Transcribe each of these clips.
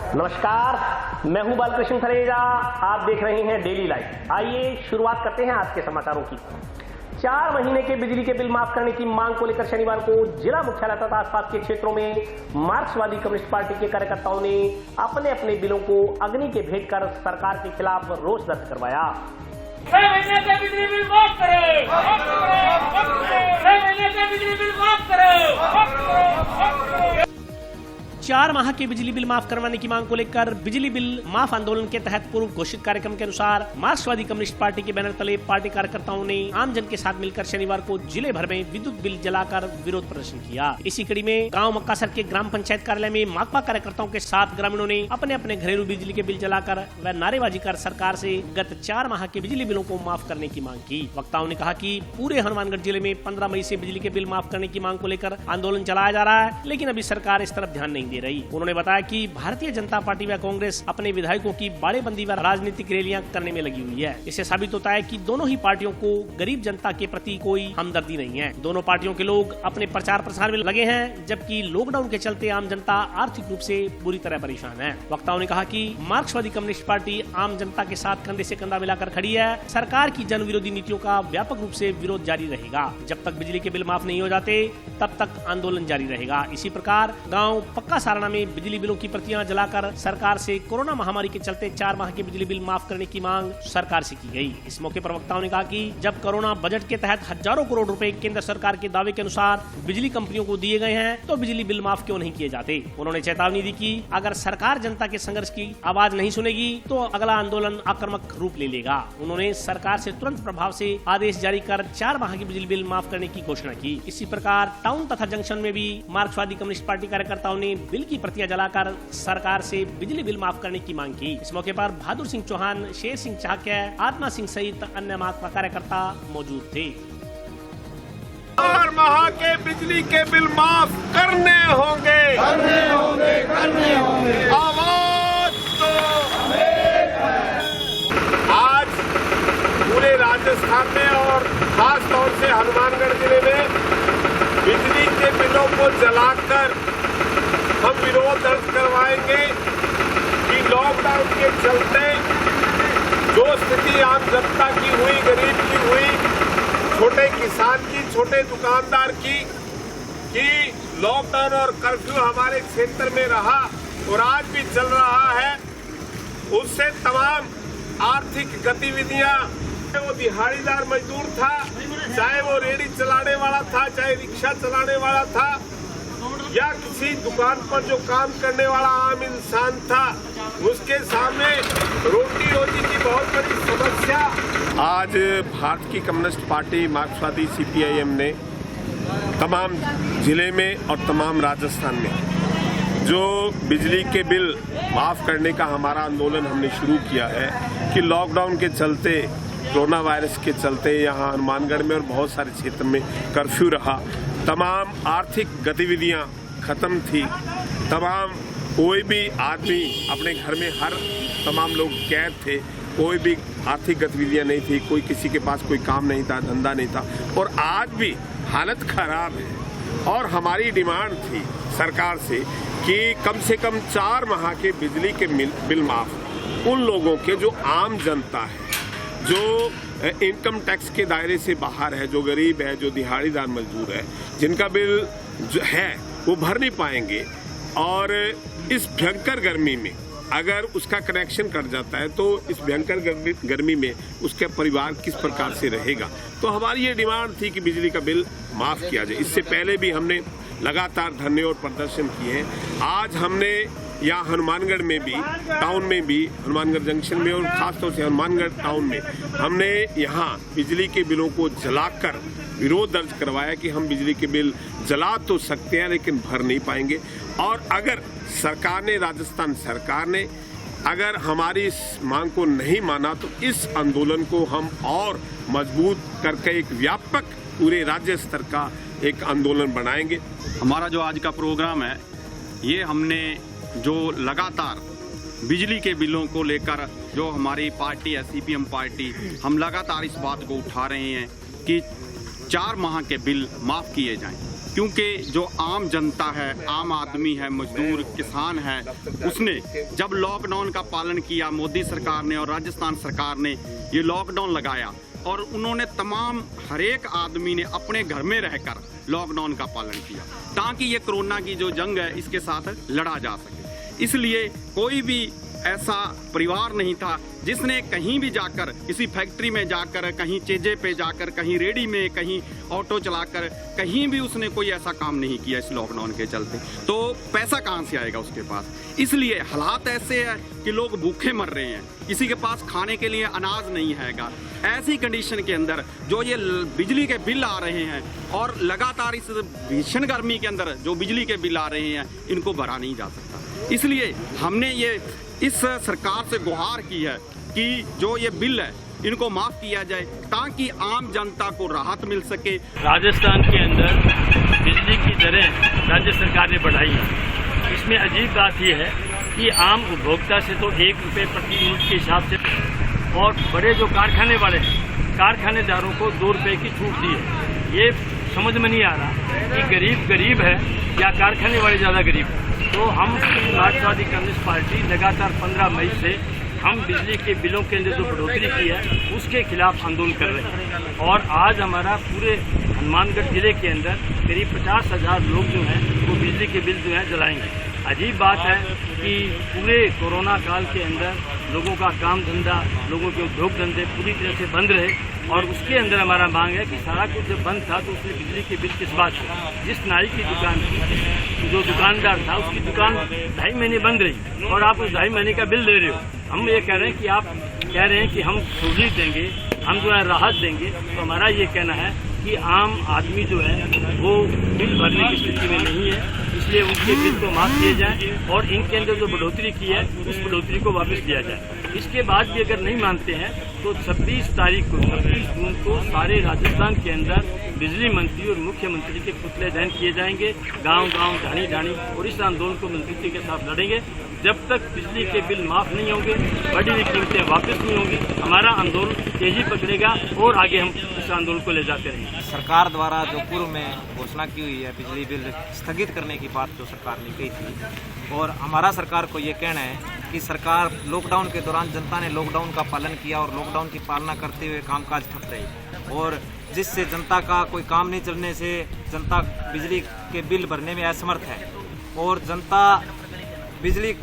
नमस्कार, मैं हूं बालकृष्ण थरेजा। आप देख रहे हैं डेली लाइव। आइए शुरुआत करते हैं आज के समाचारों की। 4 महीने के बिजली के बिल माफ करने की मांग को लेकर शनिवार को जिला मुख्यालय तथा आसपास के क्षेत्रों में मार्क्सवादी कम्युनिस्ट पार्टी के कार्यकर्ताओं ने अपने अपने बिलों को अग्नि के भेंट कर सरकार के खिलाफ रोष दर्ज करवाया। 6 महीने का बिजली बिल माफ करो, 6 महीने का बिजली बिल माफ करो। 4 माह के बिजली बिल माफ करवाने की मांग को लेकर बिजली बिल माफ आंदोलन के तहत पूर्व घोषित कार्यक्रम के अनुसार मार्क्सवादी कम्युनिस्ट पार्टी के बैनर तले पार्टी कार्यकर्ताओं ने आमजन के साथ मिलकर शनिवार को जिले भर में विद्युत बिल जलाकर विरोध प्रदर्शन किया। इसी कड़ी में गांव मक्कासर के ग्राम पंचायत कार्यालय में माकपा कार्यकर्ताओं के साथ ग्रामीणों ने अपने अपने घरेलू बिजली के बिल जलाकर व नारेबाजी कर सरकार से गत 4 माह के बिजली बिलों को माफ करने की मांग की। वक्ताओं ने कहा कि पूरे हनुमानगढ़ जिले में 15 मई से बिजली के बिल माफ करने की मांग को लेकर आंदोलन चलाया जा रहा है, लेकिन अभी सरकार इस तरफ ध्यान नहीं दे रही। उन्होंने बताया कि भारतीय जनता पार्टी व कांग्रेस अपने विधायकों की बाड़ेबंदी व राजनीतिक रैलियां करने में लगी हुई है। इससे साबित होता है कि दोनों ही पार्टियों को गरीब जनता के प्रति कोई हमदर्दी नहीं है। दोनों पार्टियों के लोग अपने प्रचार प्रसार में लगे हैं, जबकि लॉकडाउन के चलते आम जनता आर्थिक रूप से बुरी तरह परेशान है। वक्ताओं ने कहा कि मार्क्सवादी कम्युनिस्ट पार्टी आम जनता के साथ कंधे से कंधा मिलाकर खड़ी है। सरकार की जन विरोधी नीतियों का व्यापक रूप से विरोध जारी रहेगा। जब तक बिजली के बिल माफ नहीं हो जाते तब तक आंदोलन जारी रहेगा। इसी प्रकार गाँव पक्का साराना में बिजली बिलों की प्रतियां जलाकर सरकार से कोरोना महामारी के चलते 4 माह के बिजली बिल माफ करने की मांग सरकार से की गई। इस मौके पर वक्ताओं ने कहा कि जब कोरोना बजट के तहत हजारों करोड़ रुपए केंद्र सरकार के दावे के अनुसार बिजली कंपनियों को दिए गए हैं, तो बिजली बिल माफ क्यों नहीं किए जाते। उन्होंने चेतावनी दी कि अगर सरकार जनता के संघर्ष की आवाज नहीं सुनेगी तो अगला आंदोलन आक्रामक रूप ले लेगा। उन्होंने सरकार से तुरंत प्रभाव से आदेश जारी कर 4 माह की बिजली बिल माफ करने की घोषणा की। इसी प्रकार टाउन तथा जंक्शन में भी मार्क्सवादी कम्युनिस्ट पार्टी कार्यकर्ताओं ने बिल की प्रतियां जलाकर सरकार से बिजली बिल माफ करने की मांग की। इस मौके पर बहादुर सिंह चौहान, शेर सिंह चाहकिया, आत्मा सिंह सहित अन्य माकपा कार्यकर्ता मौजूद थे। 4 माह के बिजली के बिल माफ करने होंगे, करने होंगे, करने होंगे। आवाज तो आज पूरे राजस्थान में और खास तौर से हनुमानगढ़ जिले में बिजली के बिलों को जलाकर हम विरोध दर्ज करवाएंगे कि लॉकडाउन के चलते जो स्थिति आम जनता की हुई, गरीब की हुई, छोटे किसान की, छोटे दुकानदार की, कि लॉकडाउन और कर्फ्यू हमारे क्षेत्र में रहा और आज भी चल रहा है, उससे तमाम आर्थिक गतिविधियां, चाहे वो दिहाड़ीदार मजदूर था, चाहे वो रेहड़ी चलाने वाला था, चाहे रिक्शा चलाने वाला था, या किसी दुकान पर जो काम करने वाला आम इंसान था, उसके सामने रोटी रोजी की बहुत बड़ी समस्या। आज भारत की कम्युनिस्ट पार्टी मार्क्सवादी CPIM ने तमाम जिले में और तमाम राजस्थान में जो बिजली के बिल माफ करने का हमारा आंदोलन हमने शुरू किया है कि लॉकडाउन के चलते, कोरोना वायरस के चलते यहाँ हनुमानगढ़ में और बहुत सारे क्षेत्र में कर्फ्यू रहा, तमाम आर्थिक गतिविधियां खत्म थी, तमाम कोई भी आदमी अपने घर में तमाम लोग कैद थे, कोई भी आर्थिक गतिविधियां नहीं थी, कोई किसी के पास कोई काम नहीं था, धंधा नहीं था, और आज भी हालत खराब है। और हमारी डिमांड थी सरकार से कि कम से कम 4 माह के बिजली के बिल माफ उन लोगों के जो आम जनता है, जो इनकम टैक्स के दायरे से बाहर है, जो गरीब है, जो दिहाड़ीदार मजदूर है, जिनका बिल जो है वो भर नहीं पाएंगे, और इस भयंकर गर्मी में अगर उसका कनेक्शन कट जाता है तो इस भयंकर गर्मी में उसका परिवार किस प्रकार से रहेगा। तो हमारी ये डिमांड थी कि बिजली का बिल माफ किया जाए। इससे पहले भी हमने लगातार धरने और प्रदर्शन किए हैं। आज हमने यहाँ हनुमानगढ़ में भी, टाउन में भी, हनुमानगढ़ जंक्शन में और खासतौर से हनुमानगढ़ टाउन में हमने यहाँ बिजली के बिलों को जलाकर विरोध दर्ज करवाया कि हम बिजली के बिल जला तो सकते हैं लेकिन भर नहीं पाएंगे। और अगर सरकार ने, राजस्थान सरकार ने अगर हमारी इस मांग को नहीं माना तो इस आंदोलन को हम और मजबूत करके एक व्यापक पूरे राज्य स्तर का एक आंदोलन बनाएंगे। हमारा जो आज का प्रोग्राम है, ये हमने जो लगातार बिजली के बिलों को लेकर जो हमारी पार्टी है CPM पार्टी, हम लगातार इस बात को उठा रहे हैं कि 4 माह के बिल माफ किए जाएं, क्योंकि जो आम जनता है, आम आदमी है, मजदूर, किसान है, उसने जब लॉकडाउन का पालन किया, मोदी सरकार ने और राजस्थान सरकार ने ये लॉकडाउन लगाया और उन्होंने तमाम हर एक आदमी ने अपने घर में रहकर लॉकडाउन का पालन किया ताकि ये कोरोना की जो जंग है इसके साथ लड़ा जा सके। इसलिए कोई भी ऐसा परिवार नहीं था जिसने कहीं भी जाकर, किसी फैक्ट्री में जाकर, कहीं चेजे पे जाकर, कहीं रेडी में, कहीं ऑटो चलाकर, कहीं भी उसने कोई ऐसा काम नहीं किया इस लॉकडाउन के चलते। तो पैसा कहाँ से आएगा उसके पास? इसलिए हालात ऐसे है कि लोग भूखे मर रहे हैं, किसी के पास खाने के लिए अनाज नहीं हैगा। ऐसी कंडीशन के अंदर जो ये बिजली के बिल आ रहे हैं और लगातार इस भीषण गर्मी के अंदर जो बिजली के बिल आ रहे हैं, इनको भरा नहीं जा सकता। इसलिए हमने ये इस सरकार से गुहार की है कि जो ये बिल है इनको माफ किया जाए ताकि आम जनता को राहत मिल सके। राजस्थान के अंदर बिजली की दरें राज्य सरकार ने बढ़ाई है। इसमें अजीब बात यह है कि आम उपभोक्ता से तो 1 रुपये प्रति यूनिट के हिसाब से, और बड़े जो कारखाने वाले हैं, कारखानेदारों को 2 रुपये की छूट दी है। ये समझ में नहीं आ रहा कि गरीब गरीब है या कारखाने वाले ज़्यादा गरीब है। तो हम मार्क्सवादी कम्युनिस्ट पार्टी लगातार 15 मई से हम बिजली के बिलों के अंदर जो बढ़ोतरी की है उसके खिलाफ आंदोलन कर रहे हैं। और आज हमारा पूरे हनुमानगढ़ जिले के अंदर करीब 50,000 लोग जो हैं वो बिजली के बिल जो है जलाएंगे। अजीब बात है कि पूरे कोरोना काल के अंदर लोगों का काम धंधा, लोगों के उद्योग धंधे पूरी तरह से बंद रहे, और उसके अंदर हमारा मांग है कि सारा कुछ जब बंद था तो उसमें बिजली के बिल किस बात से? जिस नाई की दुकान थी, जो दुकानदार था, उसकी दुकान 2.5 महीने बंद रही और आप उस 2.5 महीने का बिल दे रहे हो। हम ये कह रहे हैं कि आप कह रहे हैं कि हम सहूलियत देंगे, हम जो है राहत देंगे, तो हमारा ये कहना है कि आम आदमी जो है वो बिल भरने की स्थिति में नहीं है, इसलिए उनके बिल को माफ किए जाए और इनके अंदर जो बढ़ोतरी की है उस बढ़ोतरी को वापस दिया जाए। इसके बाद भी अगर नहीं मानते हैं तो 26 जून को सारे राजस्थान के अंदर बिजली मंत्री और मुख्यमंत्री के पुतले दहन किए जाएंगे, गांव-गांव, ढाणी-ढाणी, और इस आंदोलन को मजबूती के साथ लड़ेंगे। जब तक बिजली के बिल माफ नहीं होंगे, बढ़ी हुई कीमतें वापस नहीं होंगी, हमारा आंदोलन तेजी पकड़ेगा और आगे हम इस आंदोलन को ले जाते रहेंगे। सरकार द्वारा जो पूर्व में घोषणा की हुई है बिजली बिल स्थगित करने की बात जो सरकार ने कही थी, और हमारा सरकार को ये कहना है कि सरकार लॉकडाउन के दौरान जनता ने लॉकडाउन का पालन किया और लॉकडाउन की पालना करते हुए कामकाज ठप रही, और जिससे जनता का कोई काम नहीं चलने से जनता बिजली के बिल भरने में असमर्थ है। और जनता बिजली,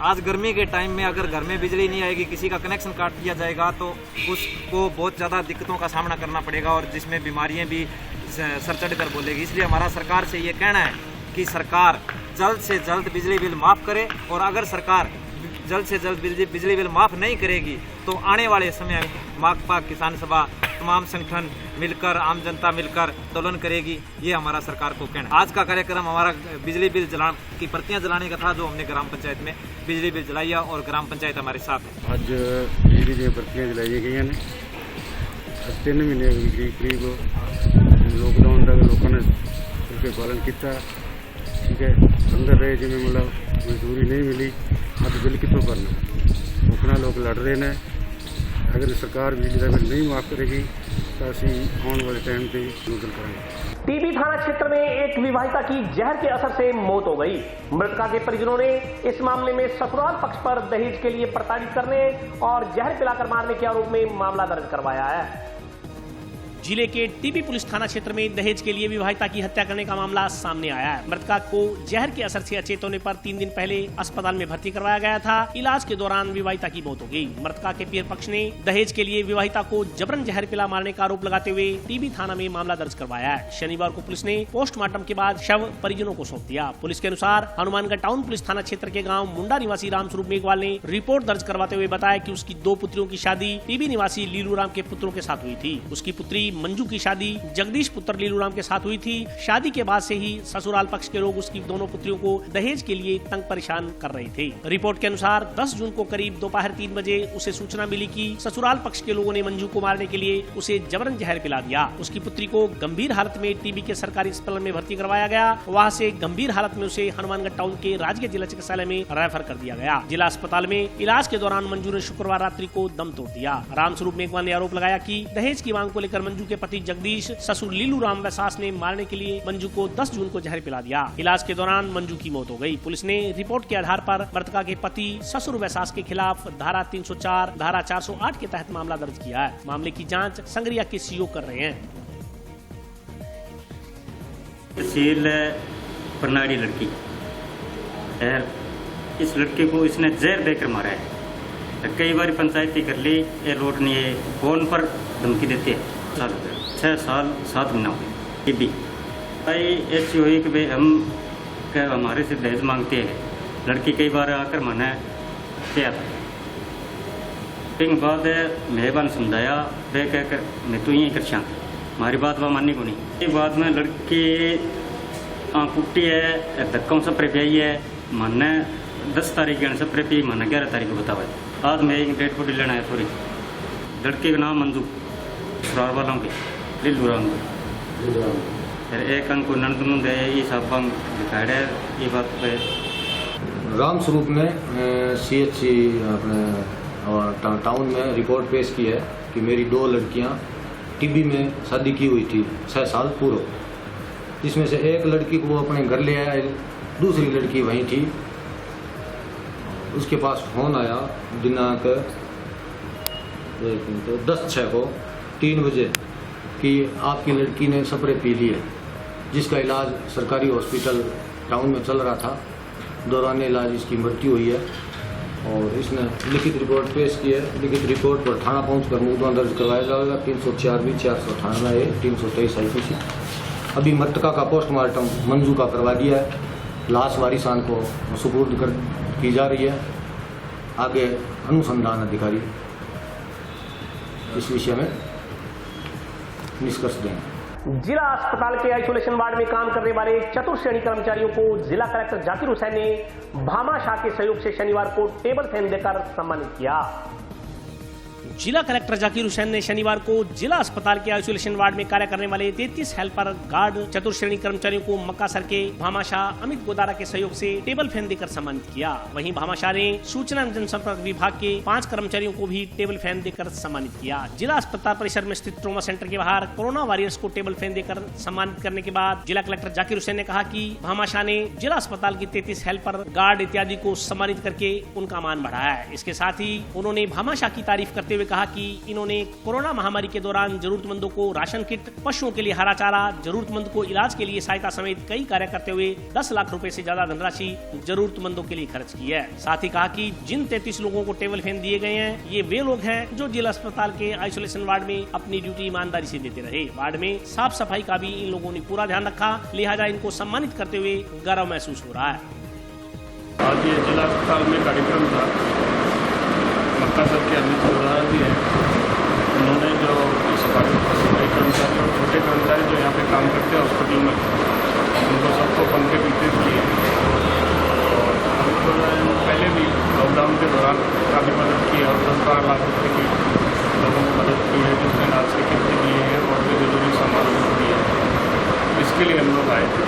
आज गर्मी के टाइम में अगर घर में बिजली नहीं आएगी, किसी का कनेक्शन काट दिया जाएगा तो उसको बहुत ज़्यादा दिक्कतों का सामना करना पड़ेगा और जिसमें बीमारियां भी सर चढ़ कर बोलेगी। इसलिए हमारा सरकार से ये कहना है कि सरकार जल्द से जल्द बिजली बिल माफ़ करे, और अगर सरकार जल्द से जल्द बिजली बिल माफ़ नहीं करेगी तो आने वाले समय माकपा किसान सभा तमाम संगठन मिलकर, आम जनता मिलकर आंदोलन करेगी। ये हमारा सरकार को कहना है। आज का कार्यक्रम हमारा बिजली बिल की प्रतियां जलाने का था, जो हमने ग्राम पंचायत में बिजली बिल जलाई है और ग्राम पंचायत हमारे साथ है। आज बिजली दी प्रतियां जलाई गई ने 3 महीने करीब लॉकडाउन का लोगों ने उसके पालन किया। ठीक है, अंदर रहे जिमें मतलब मजदूरी नहीं मिली, अब बिल कितों भरना, भुखना लोग लड़ रहे हैं। अगर सरकार बिजली का बिल नहीं माफ करेगी तो असी आने वाले टाइम पे आंदोलन करेंगे। टीबी थाना क्षेत्र में एक विवाहिता की जहर के असर से मौत हो गई। मृतका के परिजनों ने इस मामले में ससुराल पक्ष पर दहेज के लिए प्रताड़ित करने और जहर पिलाकर मारने के आरोप में मामला दर्ज करवाया है। जिले के टीबी पुलिस थाना क्षेत्र में दहेज के लिए विवाहिता की हत्या करने का मामला सामने आया है। मृतका को जहर के असर से अचेत होने पर 3 दिन पहले अस्पताल में भर्ती करवाया गया था। इलाज के दौरान विवाहिता की मौत हो गई। मृतका के पीर पक्ष ने दहेज के लिए विवाहिता को जबरन जहर पिला मारने का आरोप लगाते हुए टीबी थाना में मामला दर्ज करवाया है। शनिवार को पुलिस ने पोस्टमार्टम के बाद शव परिजनों को सौंप दिया। पुलिस के अनुसार हनुमानगढ़ टाउन पुलिस थाना क्षेत्र के गाँव मुंडा निवासी रामस्वरूप मेघवाल ने रिपोर्ट दर्ज करवाते हुए बताया कि उसकी 2 पुत्रियों की शादी टीबी निवासी लीलू राम के पुत्रों के साथ हुई थी। उसकी पुत्री मंजू की शादी जगदीश पुत्र लीलू राम के साथ हुई थी। शादी के बाद से ही ससुराल पक्ष के लोग उसकी दोनों पुत्रियों को दहेज के लिए तंग परेशान कर रहे थे। रिपोर्ट के अनुसार 10 जून को करीब दोपहर 3 बजे उसे सूचना मिली कि ससुराल पक्ष के लोगों ने मंजू को मारने के लिए उसे जबरन जहर पिला दिया। उसकी पुत्री को गंभीर हालत में टीबी के सरकारी अस्पताल में भर्ती करवाया गया। वहां से गंभीर हालत में उसे हनुमानगढ़ टाउन के राजकीय जिला चिकित्सालय में रेफर कर दिया गया। जिला अस्पताल में इलाज के दौरान मंजू ने शुक्रवार रात्रि को दम तोड़ दिया। रामस्वरूप मेघवाल ने आरोप लगाया कि दहेज की मांग को लेकर मंजू मंजू के पति जगदीश ससुर लीलू राम वैसास ने मारने के लिए मंजू को 10 जून को जहर पिला दिया। इलाज के दौरान मंजू की मौत हो गई। पुलिस ने रिपोर्ट के आधार पर मृतका के पति ससुर वैसास के खिलाफ धारा 304, धारा 408 के तहत मामला दर्ज किया है। मामले की जाँच संगरिया के सीओ कर रहे हैं। तहसील प्रणाली लड़की है, इस लड़के को इसने जहर देकर मारा है। कई बार पंचायती कर ली, ये लौट नहीं है, फोन पर धमकी देते हैं। 6 साल 7 महीना हो गए। भी ऐसी हुई कि भाई हम क्या हमारे से दहेज मांगते हैं। लड़की कई बार आकर माना क्या था, फिर बाद मेहरबान समझाया, वे कहकर मैं तो यहीं कर शांत, हमारी बात वह माननी को नहीं। ये बाद में लड़की कुट्टी है, धक्का सप्रे पे आई है, मानने 10 तारीख के सप्रे पे, माना 11 तारीख को बतावा। आज मैं एक डेट बॉडी लेना है थोड़ी। लड़के का नाम मंजू, ससुराल वालों के लीलू राम फिर एक अंक को नंद है, ये सब अंक दिखाया है। ये बात पे राम स्वरूप ने CHC अपने टाउन में रिपोर्ट पेश की है कि मेरी 2 लड़कियां टीबी में शादी की हुई थी 6 साल पूर्व। इसमें से एक लड़की को वो अपने घर ले आया, दूसरी लड़की वहीं थी। उसके पास फोन आया दिनांक 10/6 को 3 बजे कि आपकी लड़की ने स्प्रे पी ली है, जिसका इलाज सरकारी हॉस्पिटल टाउन में चल रहा था। दौरान इलाज इसकी मृत्यु हुई है और इसने लिखित रिपोर्ट पेश की है। लिखित रिपोर्ट पर थाना पहुंचकर मुकदमा दर्ज करवाया जाएगा। 304 498 323 IPC। अभी मृतका का पोस्टमार्टम मंजू का करवा दिया है। लाश वारिसान को सुपुर्द कर की जा रही है। आगे अनुसंधान अधिकारी इस विषय में निष्कर्ष देंगे। जिला अस्पताल के आइसोलेशन वार्ड में काम करने वाले चतुर्श्रेणी कर्मचारियों को जिला कलेक्टर जाकिर हुसैन ने भामाशाह के सहयोग से शनिवार को टेबल फैन देकर सम्मानित किया। जिला कलेक्टर जाकिर हुसैन ने शनिवार को जिला अस्पताल के आइसोलेशन वार्ड में कार्य करने वाले 33 हेल्पर, गार्ड, चतुर्श्रेणी कर्मचारियों को मक्कासर के भामाशाह अमित गोदारा के सहयोग से टेबल फैन देकर सम्मानित किया। वहीं भामाशाह ने सूचना एवं जनसंपर्क विभाग के 5 कर्मचारियों को भी टेबल फैन देकर सम्मानित किया। जिला अस्पताल परिसर में स्थित ट्रोमा सेंटर के बाहर कोरोना वॉरियर्स को टेबल फैन देकर सम्मानित करने के बाद जिला कलेक्टर जाकिर हुसैन ने कहा कि भामाशाह ने जिला अस्पताल की 33 हेल्पर, गार्ड इत्यादि को सम्मानित करके उनका मान बढ़ाया है। इसके साथ ही उन्होंने भामाशाह की तारीफ करते हुए कहा कि इन्होंने कोरोना महामारी के दौरान जरूरतमंदों को राशन किट, पशुओं के लिए हरा चारा, जरूरतमंद को इलाज के लिए सहायता समेत कई कार्य करते हुए 10 लाख रुपए से ज्यादा धनराशि जरूरतमंदों के लिए खर्च की है। साथ ही कहा कि जिन 33 लोगों को टेबल फैन दिए गए हैं, ये वे लोग हैं जो जिला अस्पताल के आइसोलेशन वार्ड में अपनी ड्यूटी ईमानदारी से देते रहे। वार्ड में साफ सफाई का भी इन लोगों ने पूरा ध्यान रखा, लिहाजा इनको सम्मानित करते हुए गर्व महसूस हो रहा है। आज ये जिला अस्पताल में कार्यक्रम था, मक्कासर के अमित गोदारा जी हैं, उन्होंने जो सफाई कर्मचारी और छोटे कर्मचारी जो यहाँ पे काम करते हैं हॉस्पिटल में, उनको सबको पंखे वितरित किए। और हम पहले भी लॉकडाउन के दौरान काफ़ी मदद की और 10-12 लाख रुपये की लोगों को मदद की है, जिसमें इलाज के किट दिए हैं और भी जरूरी सामान दिए हैं। इसके लिए हम लोग आए थे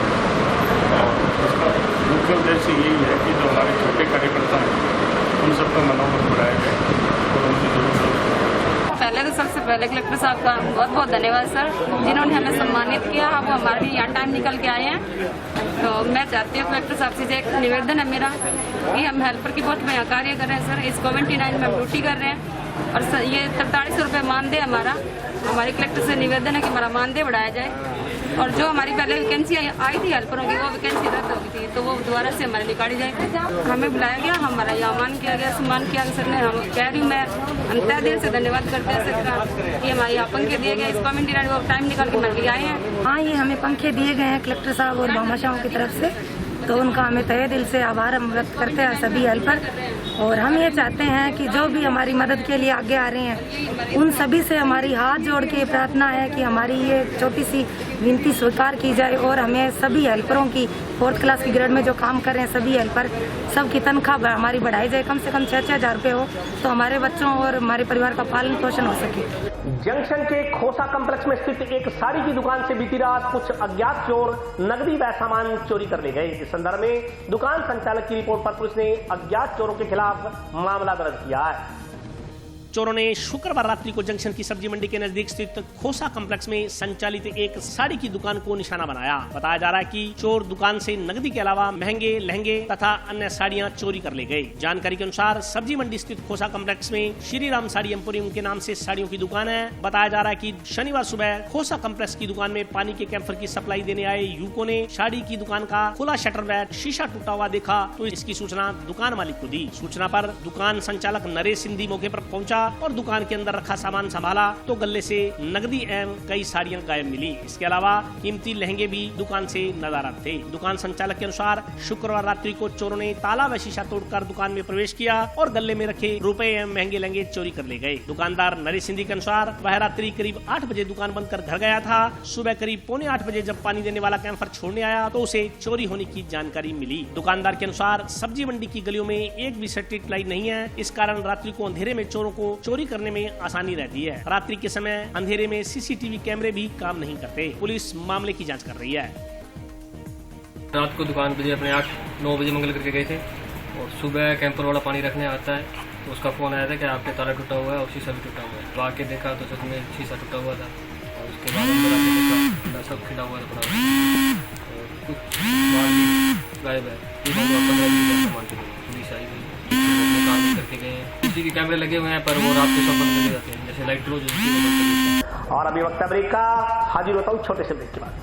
और इसका मुख्य उद्देश्य यही है कि जो हमारे छोटे कार्यकर्ता हैं उन सबका मनोबल बढ़ाया जाए और उनकी जरूरत। पहले तो सबसे पहले कलेक्टर साहब का बहुत बहुत धन्यवाद सर, जिन्होंने हमें सम्मानित किया। वो हमारे लिए यहाँ टाइम निकल के आए हैं। तो मैं चाहती हूँ कलेक्टर साहब से एक निवेदन है मेरा कि हम हेल्पर की बहुत बढ़िया कार्य कर रहे हैं सर। इस कोविड-19 में हम ड्यूटी कर रहे हैं और ये 43 रुपये मानदेय हमारा। हमारे कलेक्टर से निवेदन है कि हमारा मानदेय बढ़ाया जाए और जो हमारी पहले वैकेंसी आई थी हेल्परों की, वो वैकेंसी रद्द हो गई थी, तो वो दोबारा से हमारे निकाली जाए। हमें बुलाया गया, हमारा यहाँ मान किया गया, सम्मान किया गया सर ने। हम कह रही हूँ मैं हम तय दिल से धन्यवाद करते हैं सर का कि हमारे यहाँ पंखे दिए गए। इस कोविड-19 वो टाइम निकाल के हमारे लिए आए हैं। हाँ, ये हमें पंखे दिए गए हैं कलेक्टर साहब और भामाशाहों की तरफ से, तो उनका हमें तहे दिल से आभार हम व्यक्त करते हैं सभी हेल्पर। और हम ये चाहते हैं कि जो भी हमारी मदद के लिए आगे आ रहे हैं, उन सभी से हमारी हाथ जोड़ के प्रार्थना है कि हमारी ये छोटी सी विनती स्वीकार की जाए और हमें सभी हेल्परों की 4th क्लास की ग्रेड में जो काम कर रहे हैं सभी हेल्पर, सबकी तनख्वाह हमारी बढ़ाई जाए। कम से कम 6-6 हज़ार रुपये हो तो हमारे बच्चों और हमारे परिवार का पालन पोषण हो सके। जंक्शन के खोसा कॉम्प्लेक्स में स्थित एक साड़ी की दुकान से बीती रात कुछ अज्ञात चोर नकदी व सामान चोरी कर ले गए। इस संदर्भ में दुकान संचालक की रिपोर्ट पर पुलिस ने अज्ञात चोरों के खिलाफ मामला दर्ज किया है। चोरों ने शुक्रवार रात्रि को जंक्शन की सब्जी मंडी के नजदीक स्थित खोसा कॉम्प्लेक्स में संचालित एक साड़ी की दुकान को निशाना बनाया। बताया जा रहा है कि चोर दुकान से नकदी के अलावा महंगे लहंगे तथा अन्य साड़ियां चोरी कर ले गए। जानकारी के अनुसार सब्जी मंडी स्थित खोसा कॉम्प्लेक्स में श्री राम साड़ी एम्पोरियम के नाम से साड़ियों की दुकान है। बताया जा रहा है कि शनिवार सुबह खोसा कॉम्प्लेक्स की दुकान में पानी के कैंपर की सप्लाई देने आए युवकों ने साड़ी की दुकान का खुला शटर व शीशा टूटा हुआ देखा तो इसकी सूचना दुकान मालिक को दी। सूचना पर दुकान संचालक नरेश सिंधी मौके पर पहुंचा और दुकान के अंदर रखा सामान संभाला तो गले से नकदी एवं कई साड़ियां गायब मिली। इसके अलावा कीमती लहंगे भी दुकान से नदारद थे। दुकान संचालक के अनुसार शुक्रवार रात्रि को चोरों ने ताला व शीशा तोड़कर दुकान में प्रवेश किया और गले में रखे रुपए एवं महंगे लहंगे चोरी कर ले गए। दुकानदार नरेश सिंधी के अनुसार वह रात्रि करीब 8 बजे दुकान बंद कर घर गया था। सुबह करीब 7:45 बजे जब पानी देने वाला कैंपर छोड़ने आया तो उसे चोरी होने की जानकारी मिली। दुकानदार के अनुसार सब्जी मंडी की गलियों में एक भी स्ट्रीट लाइट नहीं है, इस कारण रात्रि को अंधेरे में चोरों को चोरी करने में आसानी रहती है। रात्रि के समय अंधेरे में सीसीटीवी कैमरे भी काम नहीं करते। पुलिस मामले की जांच कर रही है। रात को दुकान पे अपने 8-9 बजे मंगल करके गए थे और सुबह कैंपर वाला पानी रखने आता है तो उसका फोन आया था कि आपके ताला टूटा हुआ है और शीशा भी टूटा हुआ है। तो आके देखा तो सच में शीशा टूटा हुआ था और उसके बाद अंदर आके देखा सब खिला हुआ था और कुछ माल भी गायब है। 15-20 सामान के पुलिस आई गई, काम करके गए। सीसीटीवी कैमरे लगे हुए हैं पर वो रात को सब बंद कर जाते हैं, जैसे लाइट रोज। और अभी वक्त ब्रेक का, हाजिर होता हूँ छोटे से ब्रेक के बाद।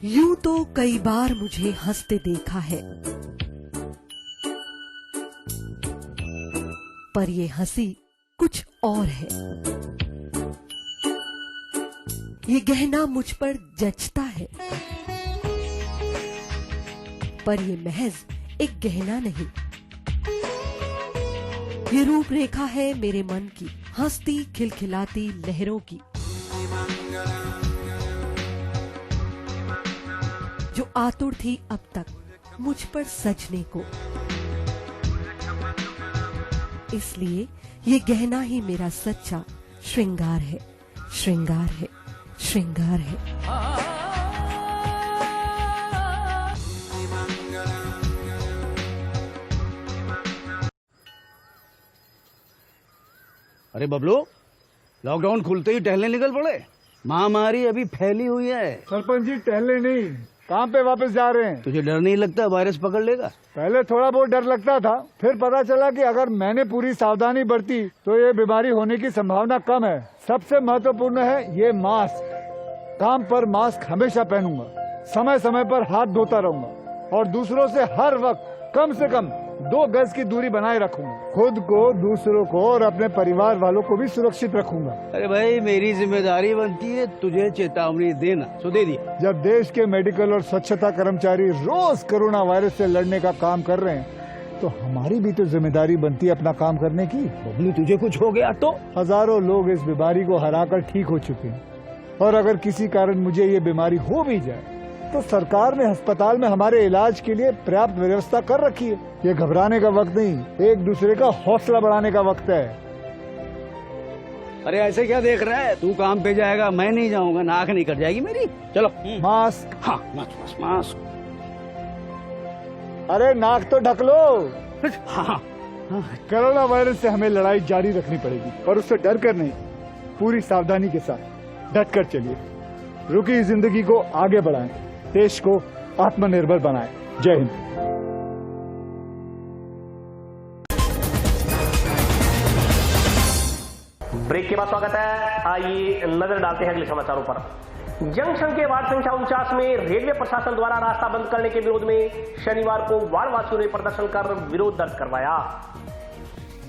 यूं तो कई बार मुझे हंसते देखा है, पर ये हंसी कुछ और है। ये गहना मुझ पर जचता है, पर ये महज एक गहना नहीं। ये रूपरेखा है मेरे मन की, हंसती खिलखिलाती लहरों की, जो आतुर थी अब तक मुझ पर सजने को। इसलिए ये गहना ही मेरा सच्चा श्रृंगार है, श्रृंगार है, श्रृंगार है। अरे बबलू, लॉकडाउन खुलते ही टहलने निकल पड़े। महामारी अभी फैली हुई है। सरपंच जी टहलने नहीं, काम पे वापस जा रहे हैं। तुझे डर नहीं लगता वायरस पकड़ लेगा? पहले थोड़ा बहुत डर लगता था, फिर पता चला कि अगर मैंने पूरी सावधानी बरती तो ये बीमारी होने की संभावना कम है। सबसे महत्वपूर्ण है ये मास्क। काम पर मास्क हमेशा पहनूंगा, समय समय पर हाथ धोता रहूंगा और दूसरों से हर वक्त कम से कम 2 गज की दूरी बनाए रखूंगा। खुद को, दूसरों को और अपने परिवार वालों को भी सुरक्षित रखूंगा। अरे भाई, मेरी जिम्मेदारी बनती है तुझे चेतावनी देना, तो दे दिया। जब देश के मेडिकल और स्वच्छता कर्मचारी रोज कोरोना वायरस से लड़ने का काम कर रहे हैं तो हमारी भी तो जिम्मेदारी बनती है अपना काम करने की। बबलू, तुझे कुछ हो गया तो? हजारों लोग इस बीमारी को हराकर ठीक हो चुके हैं और अगर किसी कारण मुझे ये बीमारी हो भी जाए तो सरकार ने अस्पताल में हमारे इलाज के लिए पर्याप्त व्यवस्था कर रखी है। ये घबराने का वक्त नहीं, एक दूसरे का हौसला बढ़ाने का वक्त है। अरे ऐसे क्या देख रहा है? तू काम पे जाएगा, मैं नहीं जाऊंगा, नाक नहीं कट जाएगी मेरी। चलो मास्क। हाँ, मास्क। अरे नाक तो ढक लो। हाँ। कोरोना वायरस से हमें लड़ाई जारी रखनी पड़ेगी, पर उससे डर कर नहीं, पूरी सावधानी के साथ डट कर चलिए। रुकी जिंदगी को आगे बढ़ाएं, देश को आत्मनिर्भर बनाएं। जय हिंद। ब्रेक के बाद स्वागत है। आइए नजर डालते हैं अगले समाचारों पर। जंक्शन के वार्ड संख्या 49 में रेलवे प्रशासन द्वारा रास्ता बंद करने के विरोध में शनिवार को वार्ड वासियों ने प्रदर्शन कर विरोध दर्ज करवाया।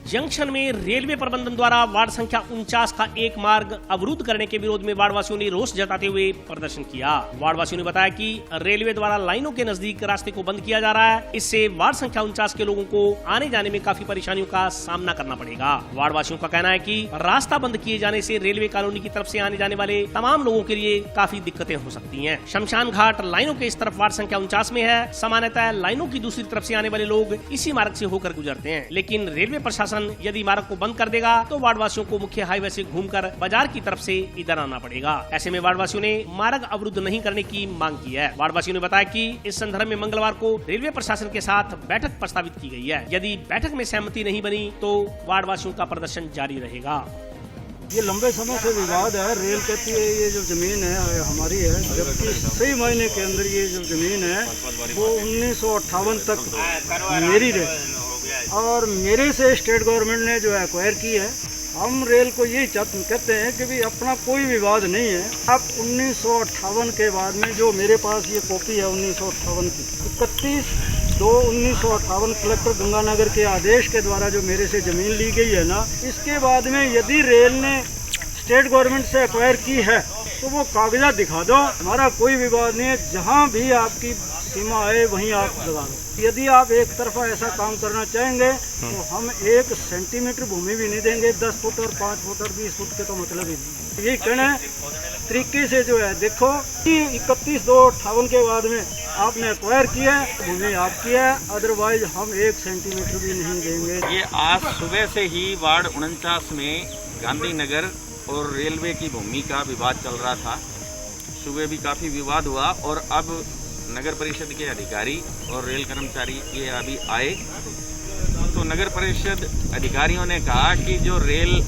जंक्शन में रेलवे प्रबंधन द्वारा वार्ड संख्या 49 का एक मार्ग अवरुद्ध करने के विरोध में वार्ड वासियों ने रोष जताते हुए प्रदर्शन किया। वार्ड वासियों ने बताया कि रेलवे द्वारा लाइनों के नजदीक रास्ते को बंद किया जा रहा है, इससे वार्ड संख्या 49 के लोगों को आने जाने में काफी परेशानियों का सामना करना पड़ेगा। वार्ड वासियों का कहना है कि रास्ता बंद किए जाने से रेलवे कॉलोनी की तरफ से आने जाने वाले तमाम लोगों के लिए काफी दिक्कतें हो सकती है। शमशान घाट लाइनों के इस तरफ वार्ड संख्या 49 में है। सामान्यतः लाइनों की दूसरी तरफ से आने वाले लोग इसी मार्ग से होकर गुजरते हैं, लेकिन रेलवे प्रशासन प्रशासन यदि मार्ग को बंद कर देगा तो वार्ड वासियों को मुख्य हाईवे से घूमकर बाजार की तरफ से इधर आना पड़ेगा। ऐसे में वार्ड वासियों ने मार्ग अवरुद्ध नहीं करने की मांग की है। वार्ड वासियों ने बताया कि इस संदर्भ में मंगलवार को रेलवे प्रशासन के साथ बैठक प्रस्तावित की गई है। यदि बैठक में सहमति नहीं बनी तो वार्ड वासियों का प्रदर्शन जारी रहेगा। ये लंबे समय से विवाद है। रेल कहती है ये जो जमीन है हमारी है, जबकि सही मायने के अंदर ये जो जमीन है वो 1958 तक मेरी रही और मेरे से स्टेट गवर्नमेंट ने जो है एक्वायर की है। हम रेल को यही कहते हैं कि भी अपना कोई विवाद नहीं है। अब 1958 के बाद में जो मेरे पास ये कॉपी है 1958 की 31/2/1958 कलेक्टर गंगानगर के आदेश के द्वारा जो मेरे से जमीन ली गई है ना, इसके बाद में यदि रेल ने स्टेट गवर्नमेंट से एक्वायर की है तो वो कागजात दिखा दो, हमारा कोई विवाद नहीं है। जहाँ भी आपकी सीमा आए वहीं आप लगा दो। यदि आप एक तरफा ऐसा काम करना चाहेंगे तो हम 1 सेंटीमीटर भूमि भी नहीं देंगे। 10 फुट और 5 फुट और 20 फुट के तो मतलब ही नहीं। यही कहना है तरीके से जो है देखो 31/2/58 के बाद में आपने एक्वायर किया है, भूमि आपकी है, अदरवाइज हम 1 सेंटीमीटर भी नहीं देंगे। ये आज सुबह से ही वार्ड 49 में गांधीनगर और रेलवे की भूमि का विवाद चल रहा था। सुबह भी काफी विवाद हुआ और अब नगर परिषद के अधिकारी और रेल कर्मचारी ये अभी आए तो नगर परिषद अधिकारियों ने कहा कि जो रेल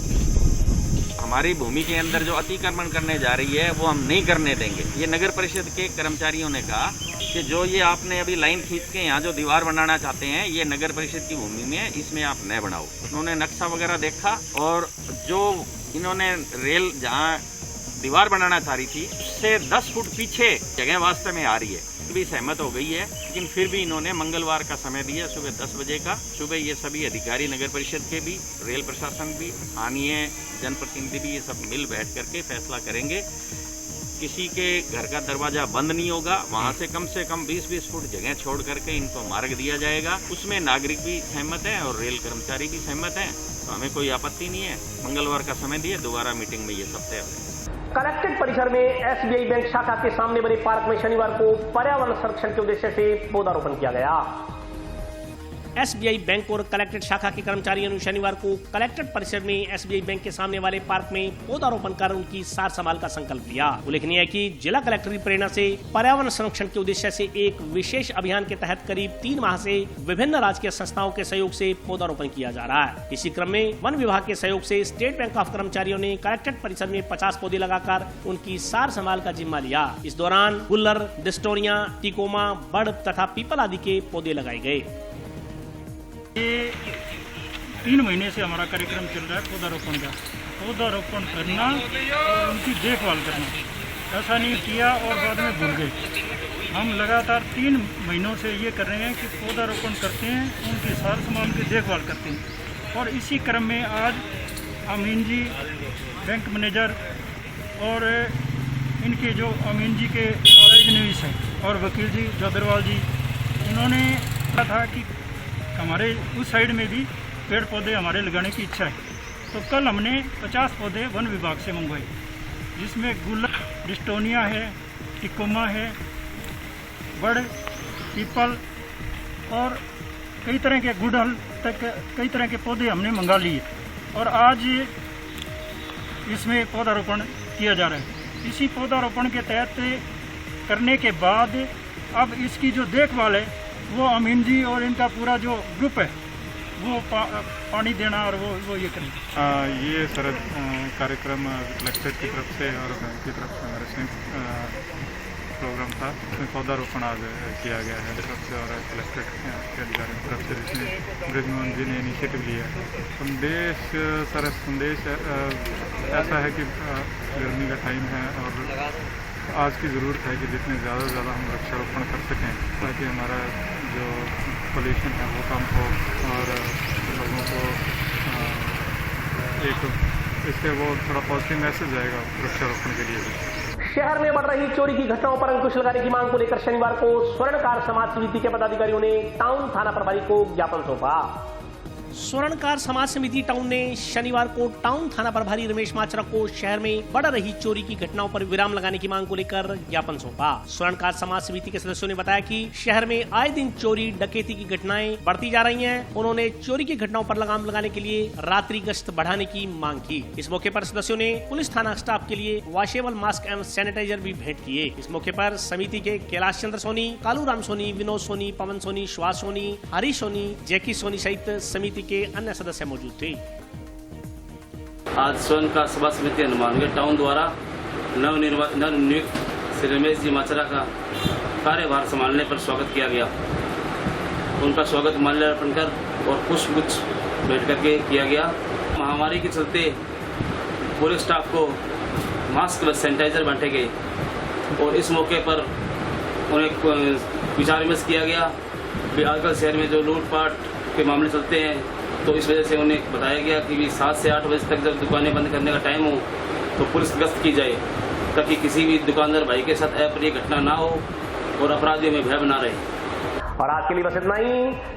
हमारी भूमि के अंदर जो अतिक्रमण करने जा रही है वो हम नहीं करने देंगे। ये नगर परिषद के कर्मचारियों ने कहा कि जो ये आपने अभी लाइन खींच के यहाँ जो दीवार बनाना चाहते हैं ये नगर परिषद की भूमि में है, इसमें आप न बनाओ। उन्होंने नक्शा वगैरह देखा और जो इन्होंने रेल जहाँ दीवार बनाना चाह रही थी उससे 10 फुट पीछे जगह वास्तव में आ रही है भी सहमत हो गई है, लेकिन फिर भी इन्होंने मंगलवार का समय दिया सुबह 10 बजे का। सुबह ये सभी अधिकारी नगर परिषद के भी, रेल प्रशासन भी, स्थानीय जनप्रतिनिधि भी ये सब मिल बैठ करके फैसला करेंगे। किसी के घर का दरवाजा बंद नहीं होगा, वहाँ से कम 20-20 फुट जगह छोड़ करके इनको मार्ग दिया जाएगा। उसमें नागरिक भी सहमत हैं और रेल कर्मचारी भी सहमत हैं, तो हमें कोई आपत्ति नहीं है। मंगलवार का समय दिए, दोबारा मीटिंग में ये सब तय हो। कलेक्ट्रेट परिसर में एसबीआई बैंक शाखा के सामने बने पार्क में शनिवार को पर्यावरण संरक्षण के उद्देश्य से पौधारोपण किया गया। एसबीआई बैंक और कलेक्ट्रेट शाखा के कर्मचारियों ने शनिवार को कलेक्ट्रेट परिसर में एसबीआई बैंक के सामने वाले पार्क में पौधारोपण कर उनकी सार संभाल का संकल्प लिया। उल्लेखनीय है कि जिला कलेक्टर की प्रेरणा से पर्यावरण संरक्षण के उद्देश्य से एक विशेष अभियान के तहत करीब 3 माह से विभिन्न राजकीय संस्थाओं के सहयोग से पौधारोपण किया जा रहा है। इसी क्रम में वन विभाग के सहयोग से स्टेट बैंक ऑफ कर्मचारियों ने कलेक्ट्रेट परिसर में 50 पौधे लगाकर उनकी सार संभाल का जिम्मा लिया। इस दौरान गुल्लर, डिस्टोनिया, टिकोमा, बड़ तथा पीपल आदि के पौधे लगाए गए। ये 3 महीने से हमारा कार्यक्रम चल रहा है पौधारोपण का। पौधारोपण करना और उनकी देखभाल करना। ऐसा नहीं किया और बाद में भूल गए। हम लगातार 3 महीनों से ये कर रहे हैं कि पौधारोपण करते हैं, उनकी सार संभाल की देखभाल करते हैं। और इसी क्रम में आज अमीन जी, बैंक मैनेजर और इनके जो अमीन जी के निवेश हैं और वकील जी जोदरवाल जी, उन्होंने कहा था कि हमारे उस साइड में भी पेड़ पौधे हमारे लगाने की इच्छा है। तो कल हमने 50 पौधे वन विभाग से मंगवाए, जिसमें गुल्लर, डिस्टोनिया है, टिकोमा है, बड़, पीपल और कई तरह के गुड़हल तक कई तरह के पौधे हमने मंगा लिए और आज इसमें पौधारोपण किया जा रहा है। इसी पौधारोपण के तहत करने के बाद अब इसकी जो देखभाल है वो अमीन जी और इनका पूरा जो ग्रुप है वो पानी देना और वो ये करें। ये सर कार्यक्रम कलेक्ट्रेट की तरफ से और बैंक की तरफ से हमारे संयुक्त प्रोग्राम था। इसमें पौधारोपण आज किया गया है तरफ से और कलेक्ट्रेट के अधिकारियों की तरफ से, जिसमें ब्रिजमोहन जी ने इनिशिएटिव लिया है। संदेश ऐसा है कि गर्मी का टाइम है और आज की ज़रूरत है कि जितने ज़्यादा से ज़्यादा हम वृक्षारोपण कर सकें ताकि हमारा जो पोल्यूशन है वो कम हो और लोगों को एक इससे वो थोड़ा पॉजिटिव मैसेज आएगा वृक्षारोपण के लिए भी। शहर में बढ़ रही चोरी की घटनाओं पर अंकुश लगाने की मांग को लेकर शनिवार को स्वर्णकार समाज समिति के पदाधिकारियों ने टाउन थाना प्रभारी को ज्ञापन सौंपा। स्वर्णकार समाज समिति टाउन ने शनिवार को टाउन थाना प्रभारी रमेश माचरा को शहर में बढ़ रही चोरी की घटनाओं पर विराम लगाने की मांग को लेकर ज्ञापन सौंपा। स्वर्णकार समाज समिति के सदस्यों ने बताया कि शहर में आए दिन चोरी डकैती की घटनाएं बढ़ती जा रही हैं। उन्होंने चोरी की घटनाओं पर लगाम लगाने के लिए रात्रि गश्त बढ़ाने की मांग की। इस मौके पर सदस्यों ने पुलिस थाना स्टाफ के लिए वॉशेबल मास्क एवं सैनिटाइजर भी भेंट किए। इस मौके पर समिति के कैलाश चंद्र सोनी, कालू राम सोनी, विनोद सोनी, पवन सोनी, सुभाष सोनी, हरीश सोनी, जैकी सोनी सहित समिति के अन्य सदस्य मौजूद थे। आज स्वर्णकार सभा समिति हनुमानगढ़ टाउन द्वारा नवनियुक्त श्री रमेश जी माचरा का कार्यभार संभालने पर स्वागत किया गया। उनका स्वागत माल्यार्पण कर और पुष्पगुच्छ भेंट करके किया गया। महामारी के चलते पूरे स्टाफ को मास्क व सैनिटाइजर बांटे गए और इस मौके पर उन्हें विचार विमर्श किया गया कि आजकल शहर में जो लूटपाट के मामले चलते हैं, तो इस वजह से उन्हें बताया गया कि 7 से 8 बजे तक जब दुकानें बंद करने का टाइम हो तो पुलिस गश्त की जाए, ताकि किसी भी दुकानदार भाई के साथ अप्रिय घटना ना हो और अपराधियों में भय बना रहे। और आज के लिए बस इतना ही।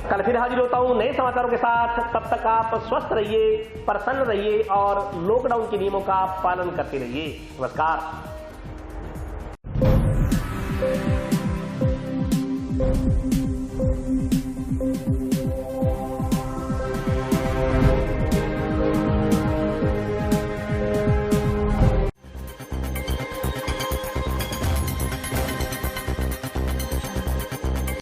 कल फिर हाजिर होता हूँ नए समाचारों के साथ। तब तक आप स्वस्थ रहिए, प्रसन्न रहिए और लॉकडाउन के नियमों का पालन करते रहिए। नमस्कार।